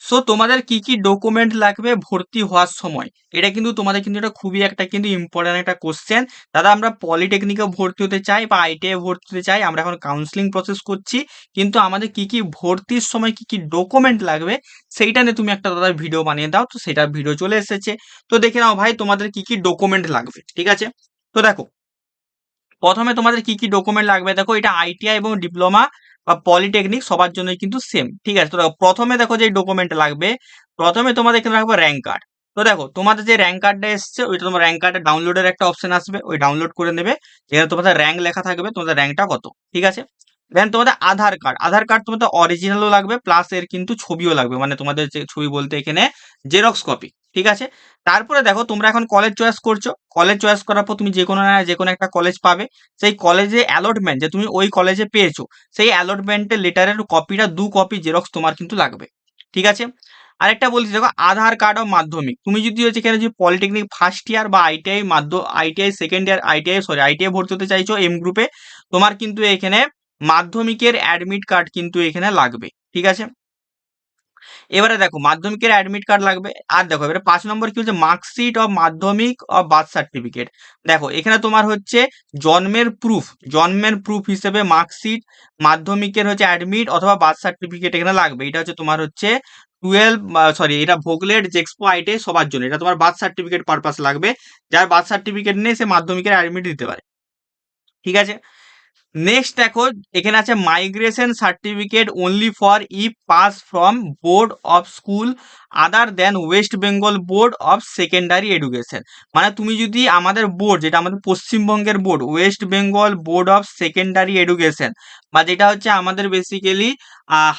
So তোমাদের কি কি ডকুমেন্ট লাগবে ভর্তি হওয়ার সময়, এটা কিন্তু তোমাদের কিন্তু এটা খুবই একটা কিন্তু ইম্পর্টেন্ট একটা কোশ্চেন। দাদা আমরা পলিটেকনিকে ভর্তি হতে চাই বা আইটিআই ভর্তি হতে চাই, আমরা এখন কাউন্সিলিং প্রসেস করছি, কিন্তু আমাদের কি কি ভর্তির সময় কি কি ডকুমেন্ট লাগবে সেইটা নিয়ে তুমি একটা দাদা ভিডিও বানিয়ে দাও। তো সেটা ভিডিও চলে এসেছে, তো দেখে নাও ভাই তোমাদের কি কি ডকুমেন্ট লাগবে। ঠিক আছে, তো দেখো প্রথমে তোমাদের কি কি ডকুমেন্ট লাগবে। দেখো এটা আইটিআই এবং ডিপ্লোমা বা পলিটেকনিক সবার জন্য কিন্তু সেম। ঠিক আছে, তো দেখো প্রথমে দেখো যে ডকুমেন্ট লাগবে, প্রথমে তোমাদের এখানে রাখবো র্যাঙ্ক কার্ড। তো দেখো তোমাদের যে র্যাঙ্ক কার্ডটা এসছে ওইটা তোমার র্যাঙ্ক কার্ডের ডাউনলোডের একটা অপশন আসবে, ওই ডাউনলোড করে নেবে, যেখানে তোমাদের র্যাঙ্ক লেখা থাকবে, তোমাদের র্যাঙ্কটা কত। ঠিক আছে, দেন তোমাদের আধার কার্ড, আধার কার্ড তোমাদের অরিজিনালও লাগবে প্লাস এর কিন্তু ছবিও লাগবে, মানে তোমাদের যে ছবি বলতে এখানে জেরক্স কপি। ঠিক আছে, তারপরে দেখো তোমরা এখন কলেজ চয়েস করছো, কলেজ চয়েস করার পর তুমি যে কোনো একটা কলেজ পাবে, সেই কলেজে অ্যালটমেন্ট যে তুমি ওই কলেজে পেয়েছো সেই অ্যালটমেন্টের লেটারের কপিটা 2 কপি জেরক্স তোমার কিন্তু লাগবে। ঠিক আছে, আরেকটা বলছি দেখো আধার কার্ড ও মাধ্যমিক, তুমি যদি হচ্ছে এখানে যদি পলিটেকনিক ফার্স্ট ইয়ার বা আইটিআই সেকেন্ড ইয়ার আইটিআই ভর্তি হতে চাইছো এম গ্রুপে, তোমার কিন্তু এখানে মাধ্যমিকের অ্যাডমিট কার্ড কিন্তু এখানে লাগবে। ঠিক আছে, এবারে দেখো মাধ্যমিকের অ্যাডমিট কার্ড লাগবে, আর দেখো এবারে 5 নম্বর কি হচ্ছে মার্কশিট অফ মাধ্যমিক অফ বার্থ সার্টিফিকেট। দেখো এখানে তোমার হচ্ছে জন্মের প্রুফ হিসেবে মার্কশিট, মাধ্যমিকের হচ্ছে অ্যাডমিট অথবা বার্থ সার্টিফিকেট এখানে লাগবে। এটা হচ্ছে তোমার হচ্ছে এটা ভোগলেট জেক্সপো আইটিআই সবার জন্য, এটা তোমার বার্থ সার্টিফিকেট পারপাস লাগবে। যার বার্থ সার্টিফিকেট নেই সে মাধ্যমিকের অ্যাডমিট দিতে পারে। ঠিক আছে, নেক্সট দেখো এখানে আছে migration certificate only for if pass from board of school other then West Bengal board of secondary Education. মানে তুমি যদি আমাদের বোর্ড, যেটা আমাদের পশ্চিমবঙ্গের board West Bengal board of secondary education, বা যেটা হচ্ছে আমাদের বেসিক্যালি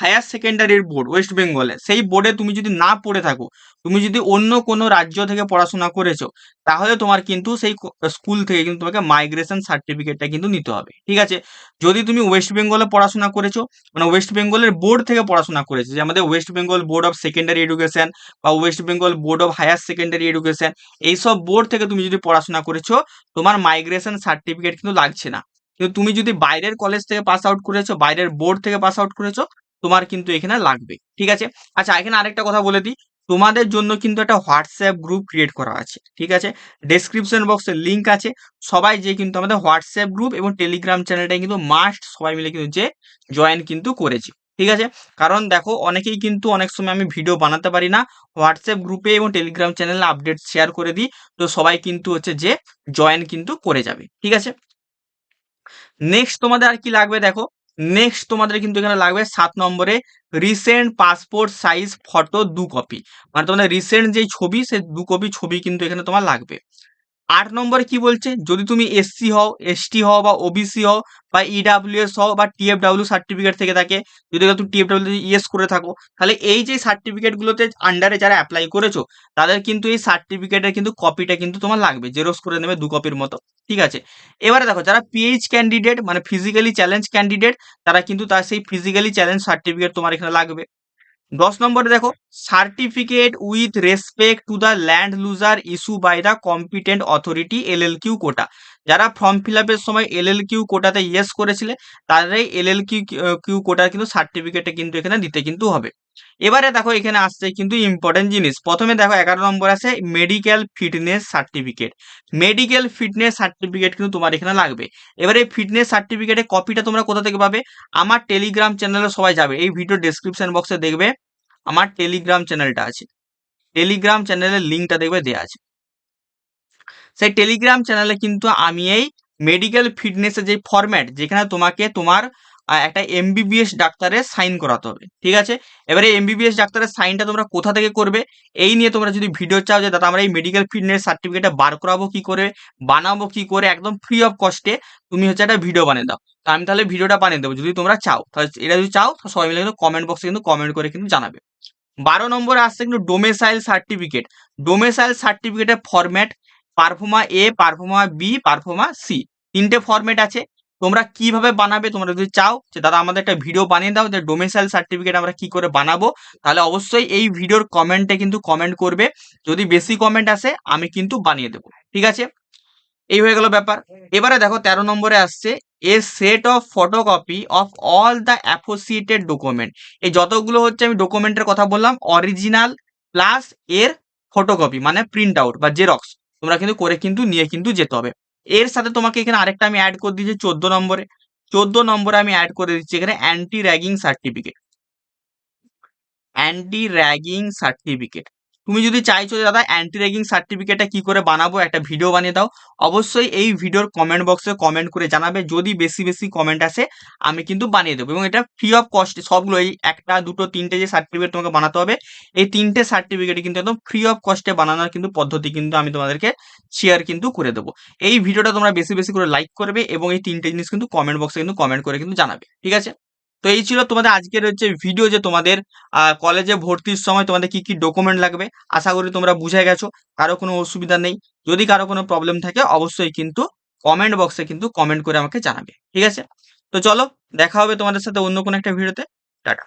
হায়ার সেকেন্ডারির বোর্ড ওয়েস্ট বেঙ্গলে, সেই বোর্ডে তুমি যদি না পড়ে থাকো, তুমি যদি অন্য কোনো রাজ্য থেকে পড়াশোনা করেছো, তাহলে তোমার কিন্তু সেই স্কুল থেকে কিন্তু তোমাকে মাইগ্রেশন সার্টিফিকেটটা কিন্তু নিতে হবে। ঠিক আছে, যদি তুমি ওয়েস্ট বেঙ্গলে পড়াশোনা করেছো, মানে ওয়েস্ট বেঙ্গলের বোর্ড থেকে পড়াশোনা করেছো, যে আমাদের West Bengal board of secondary education বা West Bengal board of higher secondary education, এইসব বোর্ড থেকে তুমি যদি পড়াশোনা করেছো, তোমার মাইগ্রেশন সার্টিফিকেট কিন্তু লাগছে না। কিন্তু তুমি যদি বাইরের কলেজ থেকে পাস আউট করেছো, বাইরের বোর্ড থেকে পাস আউট করেছো, তোমার কিন্তু এখানে লাগবে। ঠিক আছে, আচ্ছা এখানে আরেকটা কথা বলে দিই, তোমাদের জন্য কিন্তু একটা হোয়াটসঅ্যাপ গ্রুপ ক্রিয়েট করা আছে। ঠিক আছে, ডেসক্রিপশন বক্সে লিঙ্ক আছে, সবাই যে কিন্তু আমাদের হোয়াটসঅ্যাপ গ্রুপ এবং টেলিগ্রাম চ্যানেলটা কিন্তু মাস্ট সবাই মিলে কিন্তু যে জয়েন কিন্তু করেছি। ঠিক আছে, কারণ দেখো অনেকেই কিন্তু অনেক সময় আমি ভিডিও বানাতে পারি না, হোয়াটসঅ্যাপ গ্রুপে এবং টেলিগ্রাম চ্যানেলে আপডেট শেয়ার করে দিই, তো সবাই কিন্তু হচ্ছে যে জয়েন কিন্তু করে যাবে। ঠিক আছে, নেক্সট তোমাদের আর কি লাগবে দেখো, নেক্সট তোমাদের কিন্তু এখানে লাগবে 7 নম্বরে recent passport size photo 2 copy, মানে তোমাদের রিসেন্ট যেই ছবি সে 2 কপি ছবি কিন্তু এখানে তোমার লাগবে। 8 নম্বরে কি বলছে, যদি তুমি এসসি হও, এসটি হও বা ওবিসি হও বা ইডাব্লিউএস হও বা টিএফডাব্লিউ সার্টিফিকেট থেকে থাকে, যদি তুমি টিএফডাব্লিউ ইয়েস করে থাকো, তাহলে এই যে সার্টিফিকেটগুলোতে আন্ডারে যারা অ্যাপ্লাই করেছো তাদের কিন্তু এই সার্টিফিকেটের কিন্তু কপিটা কিন্তু তোমার লাগবে, জেরক্স করে নেবে 2 কপির মতো। ঠিক আছে, এবারে দেখো যারা পিএইচ ক্যান্ডিডেট মানে ফিজিক্যালি চ্যালেঞ্জ ক্যান্ডিডেট, তারা কিন্তু তার সেই ফিজিক্যালি চ্যালেঞ্জ সার্টিফিকেট তোমার এখানে লাগবে। 10 নম্বরে দেখো certificate with respect to the land loser issue by the competent authority LLQ quota, যারা ফর্ম ফিল আপের সময় এলএলকিউ কোটাতে ইয়েস করেছিলে তারাই কিউ কোটার কিন্তু সার্টিফিকেটে কিন্তু এখানে দিতে কিন্তু হবে। এবারে দেখো এখানে আসছে কিন্তু ইম্পর্টেন্ট জিনিস, প্রথমে দেখো 11 নম্বর আছে medical fitness certificate, medical fitness certificate কিন্তু তোমার এখানে লাগবে। এবারে ফিটনেস সার্টিফিকেটের কপিটা তোমরা কোথা থেকে পাবে, আমার টেলিগ্রাম চ্যানেলে সবাই যাবে, এই ভিডিও ডেসক্রিপশন বক্সে দেখবে আমার টেলিগ্রাম চ্যানেলটা আছে, টেলিগ্রাম চ্যানেলের লিঙ্কটা দেখবে দেওয়া আছে, সেই টেলিগ্রাম চ্যানেলে কিন্তু আমি এই মেডিকেল ফিটনেসের যে ফরম্যাট, যেখানে তোমাকে তোমার একটা এমবিবিএস ডাক্তারের সাইন করাতে হবে। ঠিক আছে, এবারে এমবিবিএস ডাক্তারের সাইনটা তোমরা কোথা থেকে করবে, এই নিয়ে তোমরা যদি ভিডিও চাও যে দাদা আমরা এই মেডিকেল ফিটনেস সার্টিফিকেটটা বার করাবো কি করে, বানাবো কি করে, একদম ফ্রি অফ কস্টে তুমি হচ্ছে একটা ভিডিও বানিয়ে দাও, তো আমি তাহলে ভিডিওটা বানিয়ে দেবো। যদি তোমরা চাও তাহলে এটা যদি চাও তো সবাই মিলে কিন্তু কমেন্ট বক্সে কিন্তু কমেন্ট করে কিন্তু জানাবে। 12 নম্বরে আসছে কিন্তু ডোমেসাইল সার্টিফিকেট, ডোমেসাইল সার্টিফিকেটের ফরম্যাট পারফর্মা এ, পারফর্মা বি, পারফর্মা সি, 3টে ফরম্যাট আছে। তোমরা কিভাবে বানাবে, তোমরা যদি চাও যে দাদা আমাদের একটা ভিডিও বানিয়ে দাও যে ডোমেসাইল সার্টিফিকেট আমরা কি করে বানাবো, তাহলে অবশ্যই এই ভিডিওর কমেন্টে কিন্তু কমেন্ট করবে, যদি বেশি কমেন্ট আসে আমি কিন্তু বানিয়ে দেবো। ঠিক আছে, এই হয়ে গেল ব্যাপার। এবারে দেখো 13 নম্বরে আসছে a set of photocopy of all the associated document. এই যতগুলো হচ্ছে আমি ডকুমেন্টের কথা বললাম, অরিজিনাল প্লাস এর ফটোকপি মানে প্রিন্ট আউট বা জেরক্স, তোমরা কিন্তু করে কিন্তু নিয়ে কিন্তু যেতে হবে। এর সাথে তোমাকে এখানে আরেকটা আমি অ্যাড করে দিয়েছি 14 নম্বরে। 14 নম্বরে আমি অ্যাড করে দিচ্ছি এখানে anti ragging certificate. Anti ragging certificate, তুমি যদি চাইছো যে দাদা অ্যান্টি র্যাগিং সার্টিফিকেটটা কি করে বানাবো, একটা ভিডিও বানিয়ে দাও, অবশ্যই এই ভিডিওর কমেন্ট বক্সে কমেন্ট করে জানাবে। যদি বেশি বেশি কমেন্ট আসে আমি কিন্তু বানিয়ে দেবো, এবং এটা ফ্রি অফ কস্টে সবগুলো, এই একটা দুটো তিনটে যে সার্টিফিকেট তোমাকে বানাতে হবে, এই তিনটে সার্টিফিকেট কিন্তু একদম ফ্রি অফ কস্টে বানানোর কিন্তু পদ্ধতি কিন্তু আমি তোমাদেরকে শেয়ার কিন্তু করে দেবো। এই ভিডিওটা তোমরা বেশি বেশি করে লাইক করবে এবং এই তিনটে জিনিস কিন্তু কমেন্ট বক্সে কিন্তু কমেন্ট করে কিন্তু জানাবে, ঠিক আছে? তো এই ছিল তোমাদের আজকের হচ্ছে ভিডিও, যে তোমাদের কলেজে ভর্তির সময় তোমাদের কি কি ডকুমেন্ট লাগবে। আশা করি তোমরা বুঝে গেছো, কারো কোনো অসুবিধা নেই। যদি কারো কোনো প্রবলেম থাকে অবশ্যই কিন্তু কমেন্ট বক্সে কিন্তু কমেন্ট করে আমাকে জানাবে, ঠিক আছে? তো চলো, দেখা হবে তোমাদের সাথে অন্য কোনো একটা ভিডিওতে। টাটা।